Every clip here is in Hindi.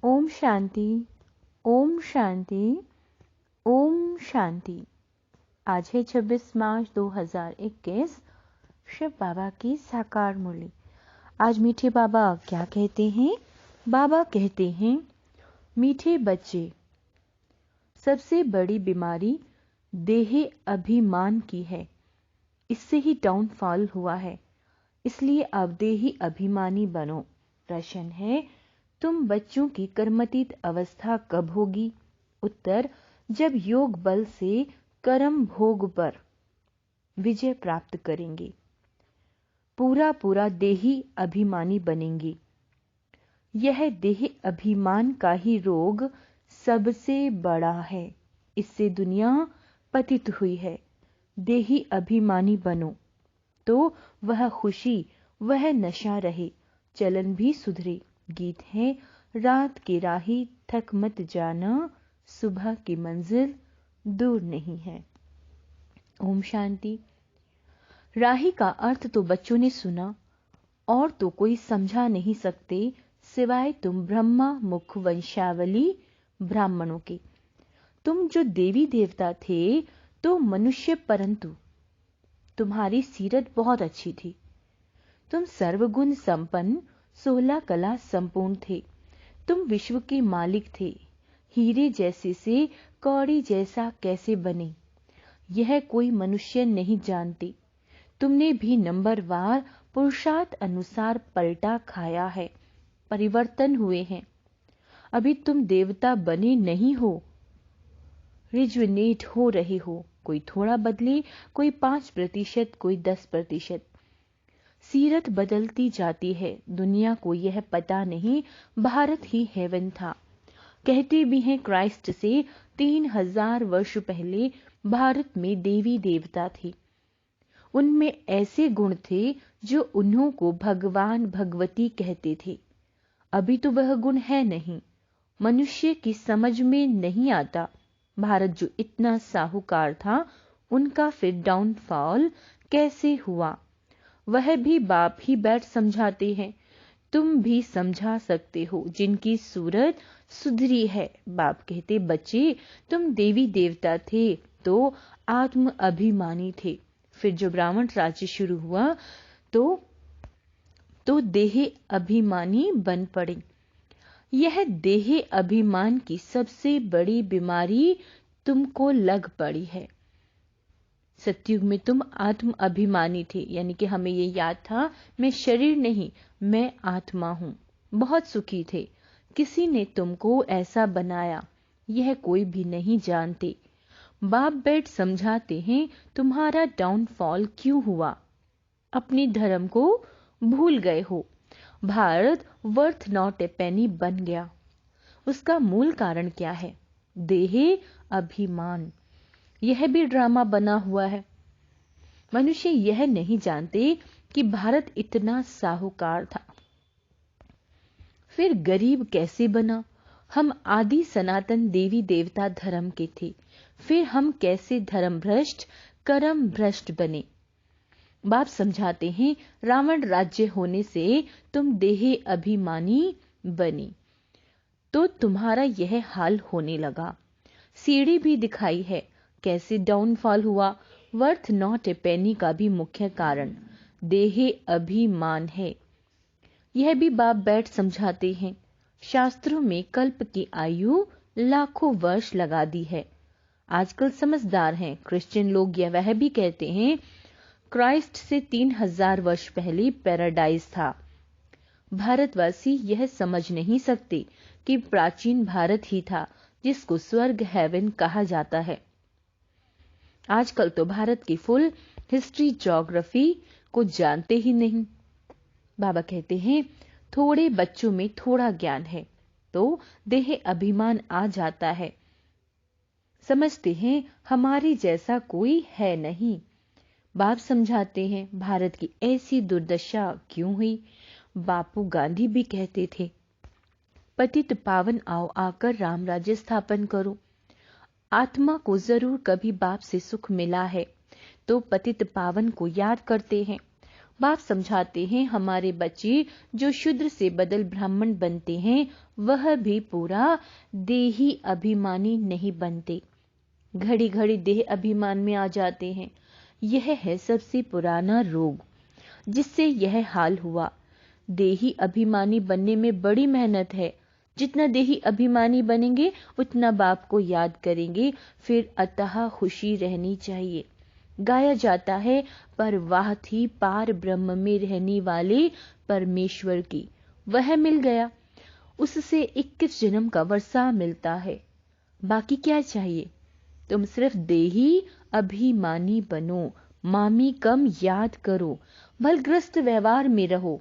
ओम शांति, ओम शांति, ओम शांति। आज है 26 मार्च 2021। शिव बाबा की साकार मुरली। आज मीठे बाबा क्या कहते हैं? बाबा कहते हैं, मीठे बच्चे, सबसे बड़ी बीमारी देह अभिमान की है। इससे ही डाउनफॉल हुआ है। इसलिए अब देही अभिमानी बनो। प्रश्न है, तुम बच्चों की कर्मतीत अवस्था कब होगी? उत्तर, जब योग बल से कर्म भोग पर विजय प्राप्त करेंगे, पूरा देही अभिमानी बनेंगे। यह देह अभिमान का ही रोग सबसे बड़ा है। इससे दुनिया पतित हुई है। देही अभिमानी बनो तो वह खुशी, वह नशा रहे, चलन भी सुधरे। गीत है, रात की राही थक मत जाना, सुबह की मंजिल दूर नहीं है। ओम शांति। राही का अर्थ तो बच्चों ने सुना और तो कोई समझा नहीं सकते सिवाय तुम ब्रह्मा मुख वंशावली ब्राह्मणों के। तुम जो देवी देवता थे तो मनुष्य, परंतु तुम्हारी सीरत बहुत अच्छी थी। तुम सर्वगुण संपन्न, 16 कला संपूर्ण थे। तुम विश्व के मालिक थे। हीरे जैसे से कौड़ी जैसा कैसे बने, यह कोई मनुष्य नहीं जानते। तुमने भी नंबरवार पुरुषार्थ अनुसार पलटा खाया है, परिवर्तन हुए हैं। अभी तुम देवता बने नहीं हो, रिजुनेट हो रहे हो। कोई थोड़ा बदले, कोई 5%, कोई 10%। सीरत बदलती जाती है। दुनिया को यह पता नहीं भारत ही हेवन था। कहते भी हैं क्राइस्ट से 3000 वर्ष पहले भारत में देवी देवता थे। उनमें ऐसे गुण थे जो उन्हों को भगवान भगवती कहते थे। अभी तो वह गुण है नहीं, मनुष्य की समझ में नहीं आता। भारत जो इतना साहूकार था, उनका फिर डाउनफॉल कैसे हुआ, वह भी बाप ही बैठ समझाते हैं। तुम भी समझा सकते हो जिनकी सूरत सुधरी है। बाप कहते, बच्चे, तुम देवी देवता थे तो आत्म अभिमानी थे। फिर जो ब्राह्मण राज्य शुरू हुआ तो देह अभिमानी बन पड़े। यह देह अभिमान की सबसे बड़ी बीमारी तुमको लग पड़ी है। सतयुग में तुम आत्म अभिमानी थे, यानी कि हमें ये याद था, मैं शरीर नहीं, मैं आत्मा हूं। बहुत सुखी थे। किसी ने तुमको ऐसा बनाया, यह कोई भी नहीं जानते। बाप बैठ समझाते हैं तुम्हारा डाउनफॉल क्यों हुआ। अपने धर्म को भूल गए हो। भारत वर्थ नॉट ए पेनी बन गया। उसका मूल कारण क्या है? देह अभिमान। यह भी ड्रामा बना हुआ है। मनुष्य यह नहीं जानते कि भारत इतना साहूकार था, फिर गरीब कैसे बना। हम आदि सनातन देवी देवता धर्म के थे, फिर हम कैसे धर्म भ्रष्ट, कर्म भ्रष्ट बने। बाप समझाते हैं, रावण राज्य होने से तुम देह अभिमानी बनी तो तुम्हारा यह हाल होने लगा। सीढ़ी भी दिखाई है कैसे डाउनफॉल हुआ। वर्थ नॉट ए पेनी का भी मुख्य कारण देह अभिमान है। यह भी बाप बैठ समझाते हैं। शास्त्रों में कल्प की आयु लाखों वर्ष लगा दी है। आजकल समझदार हैं क्रिश्चियन लोग, या वह भी कहते हैं क्राइस्ट से 3000 वर्ष पहले पैराडाइज था। भारतवासी यह समझ नहीं सकते कि प्राचीन भारत ही था जिसको स्वर्ग हेवन कहा जाता है। आजकल तो भारत की फुल हिस्ट्री ज्योग्राफी को जानते ही नहीं। बाबा कहते हैं, थोड़े बच्चों में थोड़ा ज्ञान है तो देह अभिमान आ जाता है। समझते हैं हमारे जैसा कोई है नहीं। बाप समझाते हैं भारत की ऐसी दुर्दशा क्यों हुई। बापू गांधी भी कहते थे, पतित पावन आओ, आकर राम राज्य स्थापन करो। आत्मा को जरूर कभी बाप से सुख मिला है तो पतित पावन को याद करते हैं। बाप समझाते हैं हमारे बच्चे जो शूद्र से बदल ब्राह्मण बनते हैं वह भी पूरा देही अभिमानी नहीं बनते, घड़ी घड़ी देह अभिमान में आ जाते हैं। यह है सबसे पुराना रोग जिससे यह हाल हुआ। देही अभिमानी बनने में बड़ी मेहनत है। जितना देही अभिमानी बनेंगे उतना बाप को याद करेंगे, फिर अतः खुशी रहनी चाहिए। गाया जाता है, पर वाह थी पार ब्रह्म में रहने वाले परमेश्वर की, वह मिल गया, उससे 21 जन्म का वर्षा मिलता है। बाकी क्या चाहिए? तुम सिर्फ देही अभिमानी बनो, मामी कम याद करो, भलग्रस्त व्यवहार में रहो।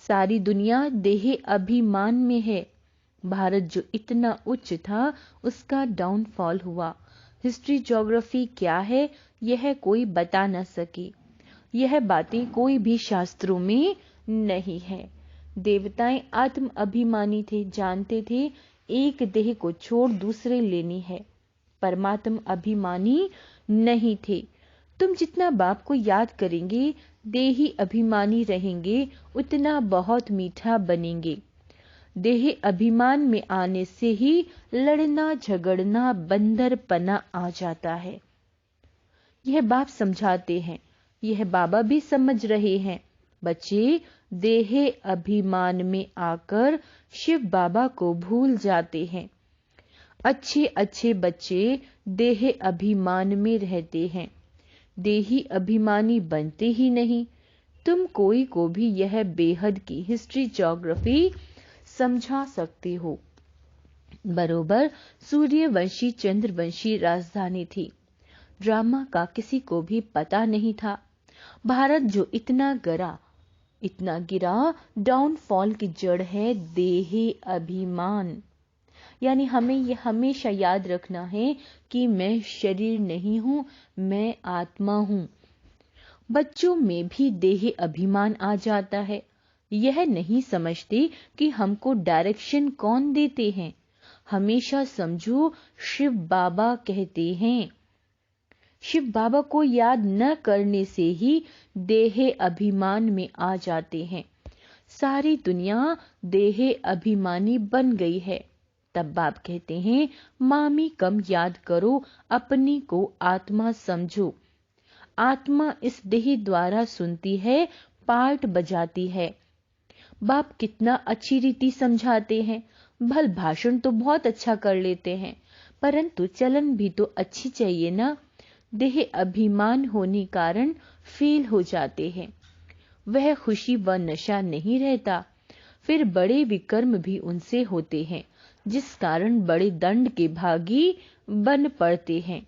सारी दुनिया देह अभिमान में है। भारत जो इतना उच्च था उसका डाउनफॉल हुआ। हिस्ट्री ज्योग्राफी क्या है यह कोई बता न सके। यह बातें कोई भी शास्त्रों में नहीं है। देवताएं आत्म अभिमानी थे, जानते थे एक देह को छोड़ दूसरे लेनी है। परमात्मा अभिमानी नहीं थे। तुम जितना बाप को याद करेंगे, देही अभिमानी रहेंगे, उतना बहुत मीठा बनेंगे। देह अभिमान में आने से ही लड़ना झगड़ना बंदरपना आ जाता है। यह बाप समझाते हैं, यह बाबा भी समझ रहे हैं। बच्चे देह अभिमान में आकर शिव बाबा को भूल जाते हैं। अच्छे अच्छे बच्चे देह अभिमान में रहते हैं, देही अभिमानी बनते ही नहीं। तुम कोई को भी यह बेहद की हिस्ट्री ज्योग्राफी समझा सकते हो। बरोबर सूर्यवंशी चंद्रवंशी राजधानी थी। ड्रामा का किसी को भी पता नहीं था। भारत जो इतना गिरा, डाउनफॉल की जड़ है देह अभिमान। यानी हमें यह हमेशा याद रखना है कि मैं शरीर नहीं हूं, मैं आत्मा हूं। बच्चों में भी देह अभिमान आ जाता है। यह नहीं समझते कि हमको डायरेक्शन कौन देते हैं। हमेशा समझो शिव बाबा कहते हैं। शिव बाबा को याद न करने से ही देह अभिमान में आ जाते हैं। सारी दुनिया देह अभिमानी बन गई है। तब बाप कहते हैं, मामी कम याद करो, अपनी को आत्मा समझो। आत्मा इस देह द्वारा सुनती है, पार्ट बजाती है। बाप कितना अच्छी रीति समझाते हैं। भल भाषण तो बहुत अच्छा कर लेते हैं, परंतु चलन भी तो अच्छी चाहिए ना। देह अभिमान होने कारण फेल हो जाते हैं। वह खुशी व नशा नहीं रहता। फिर बड़े विकर्म भी उनसे होते हैं, जिस कारण बड़े दंड के भागी बन पड़ते हैं।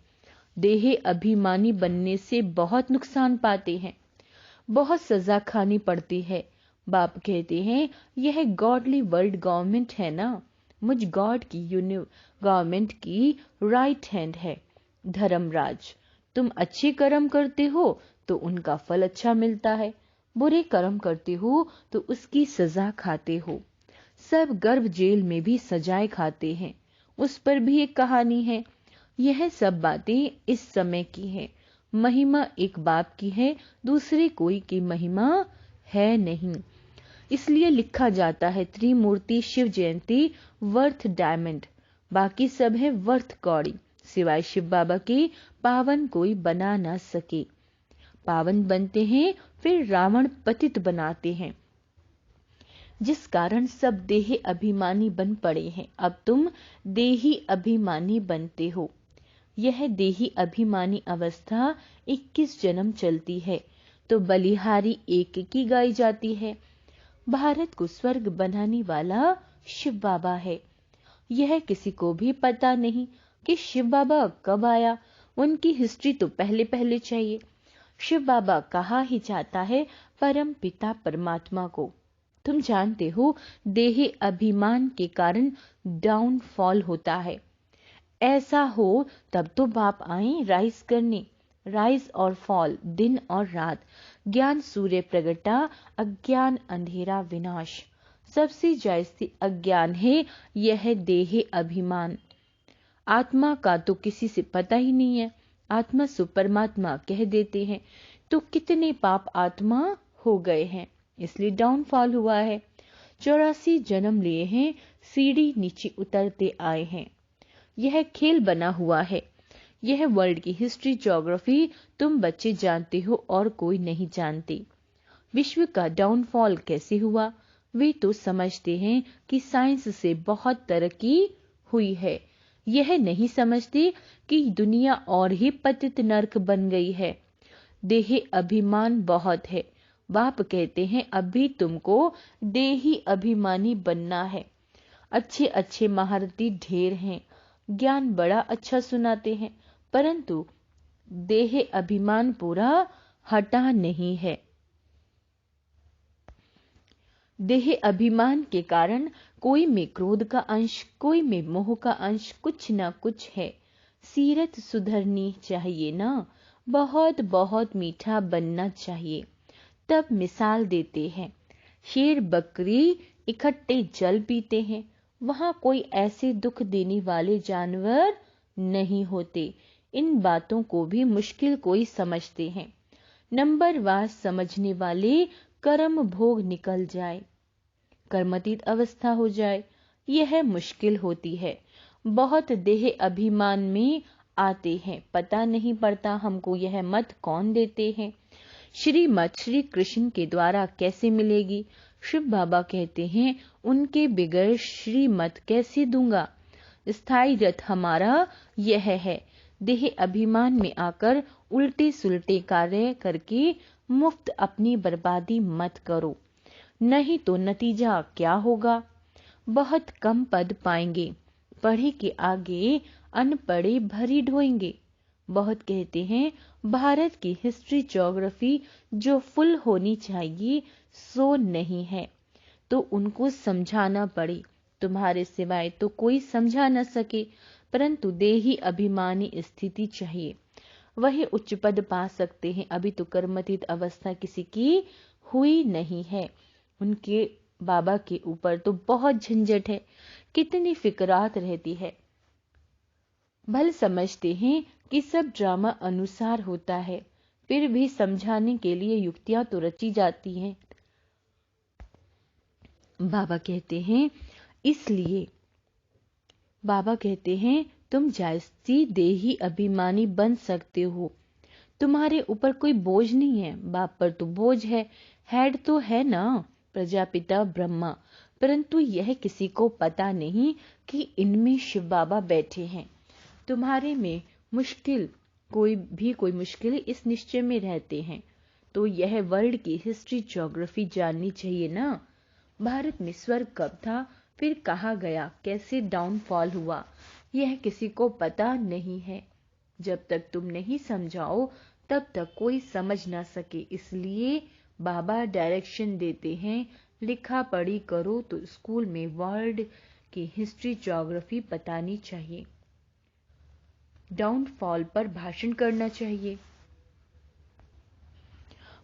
देह अभिमानी बनने से बहुत नुकसान पाते हैं, बहुत सजा खानी पड़ती है। बाप कहते हैं, यह गॉडली वर्ल्ड गवर्नमेंट है ना, मुझ गॉड की गवर्नमेंट की राइट हैंड है धर्मराज। तुम अच्छे कर्म करते हो तो उनका फल अच्छा मिलता है, बुरे कर्म करते हो तो उसकी सजा खाते हो। सब गर्भ जेल में भी सजाएं खाते हैं, उस पर भी एक कहानी है। यह सब बातें इस समय की हैं। महिमा एक बाप की है, दूसरे कोई की महिमा है नहीं। इसलिए लिखा जाता है त्रिमूर्ति शिव जयंती वर्थ डायमंड, बाकी सब है वर्थ कौड़ी। सिवाय शिव बाबा के पावन कोई बना न सके। पावन बनते हैं फिर रावण पतित बनाते हैं, जिस कारण सब देही अभिमानी बन पड़े हैं। अब तुम देही अभिमानी बनते हो। यह देही अभिमानी अवस्था 21 जन्म चलती है, तो बलिहारी एक की गाई जाती है। भारत को स्वर्ग बनाने वाला शिव बाबा है। यह किसी को भी पता नहीं कि शिव बाबा कब आया। उनकी हिस्ट्री तो पहले पहले चाहिए। शिव बाबा कहा ही जाता है परम पिता परमात्मा को। तुम जानते हो देही अभिमान के कारण डाउनफॉल होता है। ऐसा हो तब तो बाप आए राइज करने। राइज और फॉल, दिन और रात, ज्ञान सूर्य प्रगटा, अज्ञान अंधेरा विनाश। सबसे जायज़ी अज्ञान है यह देह अभिमान। आत्मा का तो किसी से पता ही नहीं है। आत्मा सु परमात्मा कह देते हैं, तो कितने पाप आत्मा हो गए हैं, इसलिए डाउनफॉल हुआ है। 84 जन्म लिए हैं, सीढ़ी नीचे उतरते आए हैं। यह खेल बना हुआ है। यह वर्ल्ड की हिस्ट्री ज्योग्राफी तुम बच्चे जानते हो और कोई नहीं जानते। विश्व का डाउनफॉल कैसे हुआ? वे तो समझते हैं कि साइंस से बहुत तरक्की हुई है। यह नहीं समझते कि दुनिया और ही पतित नर्क बन गई है। देही अभिमान बहुत है। बाप कहते हैं अभी तुमको देही अभिमानी बनना है। अच्छे अच्छे महारथी ढेर हैं, ज्ञान बड़ा अच्छा सुनाते हैं, परंतु देह अभिमान पूरा हटा नहीं है। देह अभिमान के कारण कोई में क्रोध का अंश, कोई में मोह का अंश, कुछ ना कुछ है। सीरत सुधरनी चाहिए ना, बहुत बहुत मीठा बनना चाहिए। तब मिसाल देते हैं, शेर बकरी इकट्ठे जल पीते हैं, वहां कोई ऐसे दुख देने वाले जानवर नहीं होते। इन बातों को भी मुश्किल कोई समझते हैं। नंबरवार समझने वाले कर्म भोग निकल जाए, कर्मातीत अवस्था हो जाए, यह मुश्किल होती है। बहुत देह अभिमान में आते हैं, पता नहीं पड़ता हमको यह मत कौन देते हैं। श्रीमत श्री कृष्ण के द्वारा कैसे मिलेगी? शिव बाबा कहते हैं उनके बिगड़ श्रीमत कैसे दूंगा। स्थायी रथ हमारा यह है। देह अभिमान में आकर उल्टे सुलटे कार्य करके मुफ्त अपनी बर्बादी मत करो, नहीं तो नतीजा क्या होगा? बहुत कम पद पाएंगे, पढ़े के आगे अनपढ़े भरी ढोएंगे। बहुत कहते हैं भारत की हिस्ट्री ज्योग्राफी जो फुल होनी चाहिए सो नहीं है, तो उनको समझाना पड़े। तुम्हारे सिवाय तो कोई समझा न सके, परंतु देही अभिमानी स्थिति चाहिए, वही उच्च पद पा सकते हैं। अभी तो कर्मातीत अवस्था किसी की हुई नहीं है। उनके बाबा के ऊपर तो बहुत झंझट है, कितनी फिक्रात रहती है। भले समझते हैं कि सब ड्रामा अनुसार होता है, फिर भी समझाने के लिए युक्तियां तो रची जाती हैं। बाबा कहते हैं तुम जायज़ी देही अभिमानी बन सकते हो। तुम्हारे ऊपर कोई बोझ नहीं है। बाप पर तो बोझ है, हेड तो है ना, प्रजापिता ब्रह्मा, परंतु यह किसी को पता नहीं कि इनमें शिव बाबा बैठे हैं। तुम्हारे में कोई मुश्किल इस निश्चय में रहते हैं, तो यह वर्ल्ड की हिस्ट्री ज्योग्राफी जाननी चाहिए ना। भारत में स्वर्ग कब था, फिर कहाँ गया, कैसे डाउनफॉल हुआ, यह किसी को पता नहीं है। जब तक तुम नहीं समझाओ तब तक कोई समझ ना सके। इसलिए बाबा डायरेक्शन देते हैं, लिखा पढ़ी करो तो स्कूल में वर्ल्ड की हिस्ट्री ज्योग्राफी बतानी चाहिए, डाउनफॉल पर भाषण करना चाहिए।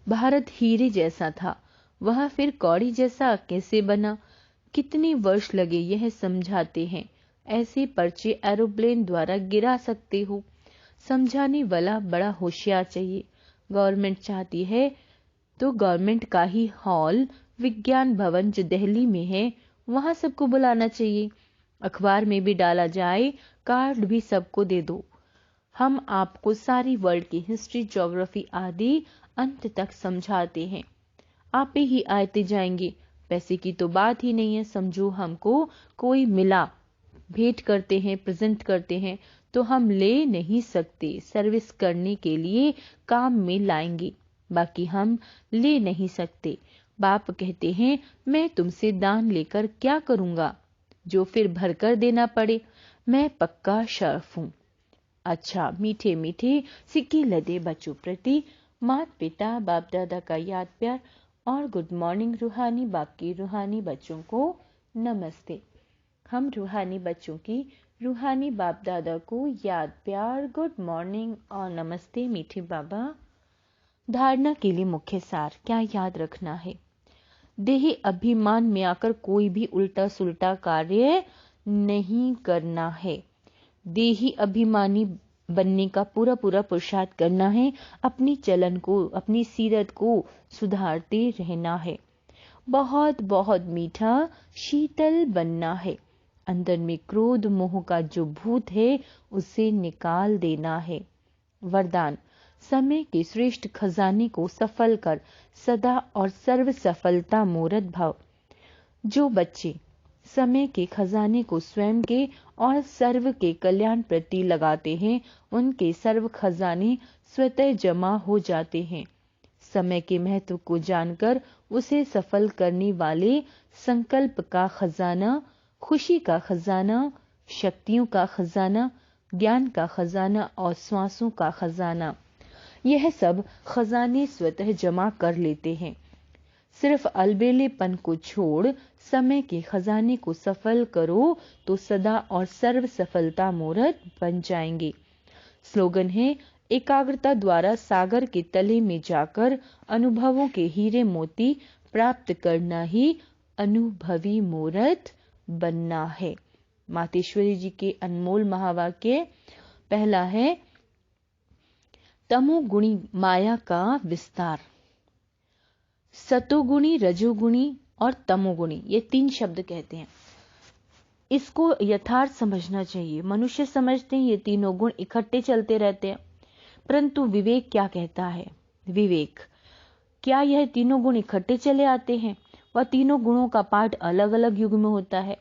भारत हीरे जैसा था, वह फिर कौड़ी जैसा कैसे बना? कितने वर्ष लगे यह समझाते हैं। ऐसे पर्चे एरोप्लेन द्वारा गिरा सकते हो। समझाने वाला बड़ा होशियार चाहिए। गवर्नमेंट चाहती है तो गवर्नमेंट का ही हॉल विज्ञान भवन जो दिल्ली में है वहां सबको बुलाना चाहिए। अखबार में भी डाला जाए, कार्ड भी सबको दे दो। हम आपको सारी वर्ल्ड की हिस्ट्री ज्योग्राफी आदि अंत तक समझाते हैं, आप ही आते जाएंगे। पैसे की तो बात ही नहीं है। समझो हमको कोई मिला, भेंट करते हैं, प्रेजेंट करते हैं, तो हम ले नहीं सकते। सर्विस करने के लिए काम में लाएंगे, बाकी हम ले नहीं सकते। बाप कहते हैं मैं तुमसे दान लेकर क्या करूंगा जो फिर भरकर देना पड़े। मैं पक्का शर्फ हूं। अच्छा, मीठे मीठे सिक्के लदे बच्चों प्रति माता पिता बाप दादा का याद प्यार और गुड मॉर्निंग। रूहानी बाप की रूहानी बच्चों को नमस्ते। हम रूहानी बच्चों की रूहानी बाप दादा को याद प्यार, गुड मॉर्निंग और नमस्ते मीठे बाबा। धारणा के लिए मुख्य सार क्या याद रखना है? देही अभिमान में आकर कोई भी उल्टा सुल्टा कार्य नहीं करना है। देही अभिमानी बनने का पूरा पूरा पुरुषार्थ करना है, अपनी चलन को, अपनी सीरत को सुधारते रहना है। बहुत बहुत मीठा शीतल बनना है। अंदर में क्रोध मोह का जो भूत है उसे निकाल देना है। वरदान, समय के श्रेष्ठ खजाने को सफल कर सदा और सर्व सफलता मूरत भव। जो बच्चे समय के खजाने को स्वयं के और सर्व के कल्याण प्रति लगाते हैं, उनके सर्व खजाने स्वतः जमा हो जाते हैं। समय के महत्व को जानकर उसे सफल करने वाले संकल्प का खजाना, खुशी का खजाना, शक्तियों का खजाना, ज्ञान का खजाना और श्वासों का खजाना, यह सब खजाने स्वतः जमा कर लेते हैं। सिर्फ अलबेलेपन को छोड़ समय के खजाने को सफल करो तो सदा और सर्व सफलता मूरत बन जाएंगे। स्लोगन है, एकाग्रता द्वारा सागर के तले में जाकर अनुभवों के हीरे मोती प्राप्त करना ही अनुभवी मूरत बनना है। मातेश्वरी जी के अनमोल महावाक्य। पहला है, तमोगुणी माया का विस्तार। सतोगुणी, रजोगुणी और तमोगुणी, ये 3 शब्द कहते हैं। इसको यथार्थ समझना चाहिए। मनुष्य समझते हैं ये तीनों गुण इकट्ठे चलते रहते हैं, परंतु विवेक क्या कहता है? विवेक, क्या यह तीनों गुण इकट्ठे चले आते हैं? वह तीनों गुणों का पाठ अलग अलग युग में होता है।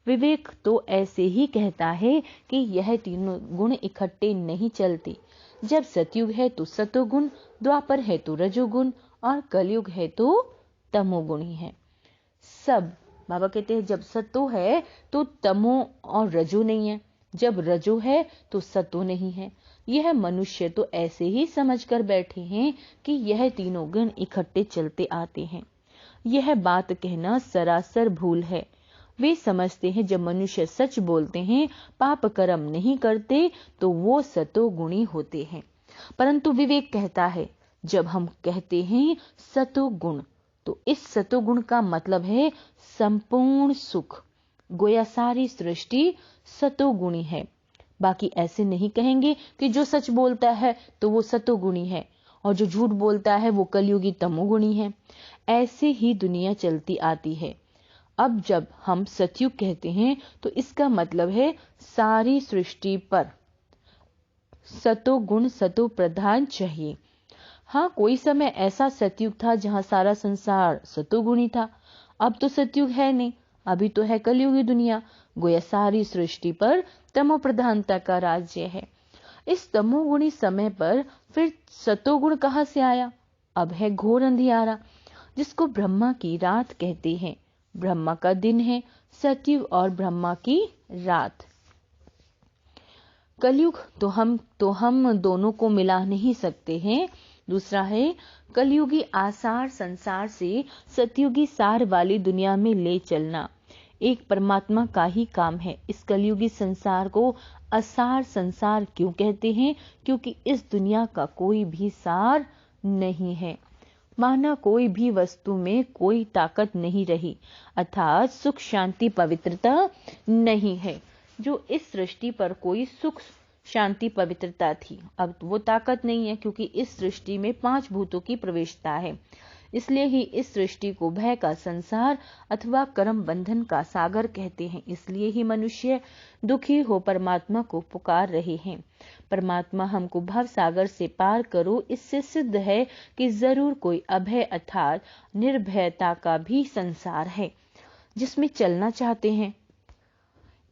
विवेक तो ऐसे ही कहता है कि यह तीनों गुण इकट्ठे नहीं चलते। जब सतयुग है तो सतोगुण, द्वापर है तो रजोगुण और कलयुग है तो तमोगुण ही है। सब बाबा कहते हैं, जब सतो है तो तमो और रजो नहीं है, जब रजो है तो सतो नहीं है। यह मनुष्य तो ऐसे ही समझकर बैठे हैं कि यह तीनों गुण इकट्ठे चलते आते हैं। यह बात कहना सरासर भूल है। वे समझते हैं जब मनुष्य सच बोलते हैं, पाप कर्म नहीं करते, तो वो सतोगुणी होते हैं। परंतु विवेक कहता है, जब हम कहते हैं सतोगुण, तो इस सतोगुण का मतलब है संपूर्ण सुख। गोया सारी सृष्टि सतोगुणी है। बाकी ऐसे नहीं कहेंगे कि जो सच बोलता है तो वो सतोगुणी है और जो झूठ बोलता है वो कलयुगी तमोगुणी है। ऐसे ही दुनिया चलती आती है। अब जब हम सतयुग कहते हैं तो इसका मतलब है सारी सृष्टि पर सतोगुण, सतो प्रधान चाहिए। हाँ, कोई समय ऐसा सतयुग था जहां सारा संसार सतोगुणी था। अब तो सतयुग है नहीं, अभी तो है कलयुगी दुनिया। गोया सारी सृष्टि पर तमो प्रधानता का राज्य है। इस तमोगुणी समय पर फिर सतोगुण कहां से आया? अब है घोर अंधियारा, जिसको ब्रह्मा की रात कहते हैं। ब्रह्मा का दिन है सतयुग और ब्रह्मा की रात। कलयुग तो हम दोनों को मिला नहीं सकते हैं। दूसरा है, कलयुगी आसार संसार से सतयुगी सार वाली दुनिया में ले चलना एक परमात्मा का ही काम है। इस कलयुगी संसार को असार संसार क्यों कहते हैं? क्योंकि इस दुनिया का कोई भी सार नहीं है। माना कोई भी वस्तु में कोई ताकत नहीं रही, अर्थात सुख शांति पवित्रता नहीं है। जो इस सृष्टि पर कोई सुख शांति पवित्रता थी, अब वो ताकत नहीं है, क्योंकि इस सृष्टि में 5 भूतों की प्रवेशता है। इसलिए ही इस सृष्टि को भय का संसार अथवा कर्म बंधन का सागर कहते हैं। इसलिए ही मनुष्य दुखी हो परमात्मा को पुकार रहे हैं। परमात्मा हमको भव सागर से पार करो, इससे सिद्ध है कि जरूर कोई अभय अर्थात निर्भयता का भी संसार है जिसमें चलना चाहते हैं।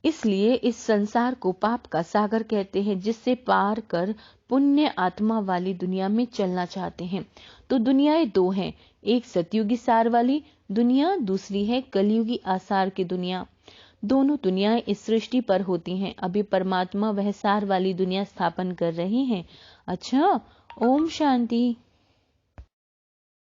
इसलिए इस संसार को पाप का सागर कहते हैं, जिससे पार कर पुण्य आत्मा वाली दुनिया में चलना चाहते हैं। तो दुनियाएं 2 हैं, एक सतयुगी सार वाली दुनिया, दूसरी है कलयुगी आसार की दुनिया। दोनों दुनियाएं इस सृष्टि पर होती हैं। अभी परमात्मा वह सार वाली दुनिया स्थापन कर रहे हैं। अच्छा, ओम शांति।